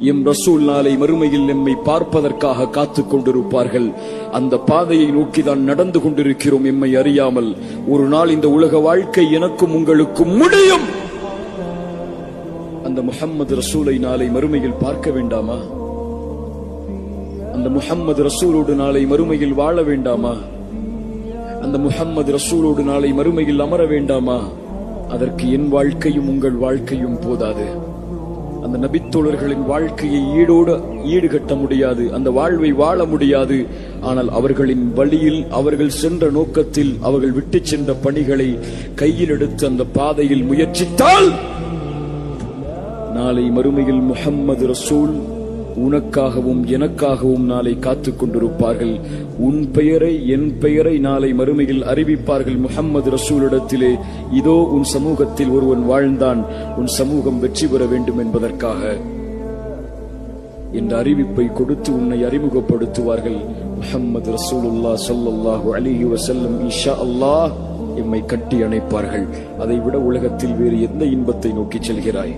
M ரசூல் நாளை மறுமையில் நம்மை பார்ப்பதற்காக காத்துக் கொண்டிருப்பார்கள். அந்த பாதையை நோக்கிதான் நடந்து கொண்டிருக்கிறோம் எம்மை அறியாமல். ஒரு நாள் இந்த உலக வாழ்க்கை எனக்கும் உங்களுக்கும் முடியும். அந்த முஹம்மது ரசூலை நாளை மறுமையில் பார்க்க வேண்டாமா? அந்த முஹம்மது ரசூலோடு நாளை மறுமையில் வாழ வேண்டாமா? அந்த முஹம்மது ரசூலோடு நாளை மறுமையில் அமர வேண்டாமா? அதற்கு என் வாழ்க்கையும் உங்கள் வாழ்க்கையும் போதாது. அந்த நபித்தோழர்களின் வாழ்க்கையை ஈடுகட்ட முடியாது, அந்த வாழ்வை வாழ முடியாது. ஆனால் அவர்களின் வழியில், அவர்கள் சென்ற நோக்கத்தில், அவர்கள் விட்டு சென்ற பணிகளை கையில் எடுத்து அந்த பாதையில் முயற்சித்தால் நாளை மறுமையில் முஹம்மது ரசூல் உனக்காகவும் எனக்காகவும் நாளை காத்துக் கொண்டிருப்பார்கள். உன் பெயரை, என் பெயரை நாளை மறுமையில் அறிவிப்பார்கள் முஹம்மது ரசூலிடத்திலே. இதோ உன் சமூகத்தில் ஒருவன் வாழ்ந்தான், உன் சமூகம் வெற்றி பெற வேண்டும் என்பதற்காக என்ற அறிவிப்பை கொடுத்து உன்னை அறிமுகப்படுத்துவார்கள். முஹம்மது ரசூலுல்லாஹ் ஸல்லல்லாஹு அலைஹி வஸல்லம் இன்ஷா அல்லாஹ் எம்மை கட்டி அணைப்பார்கள். அதைவிட உலகத்தில் வேறு எந்த இன்பத்தை நோக்கி செல்கிறாய்?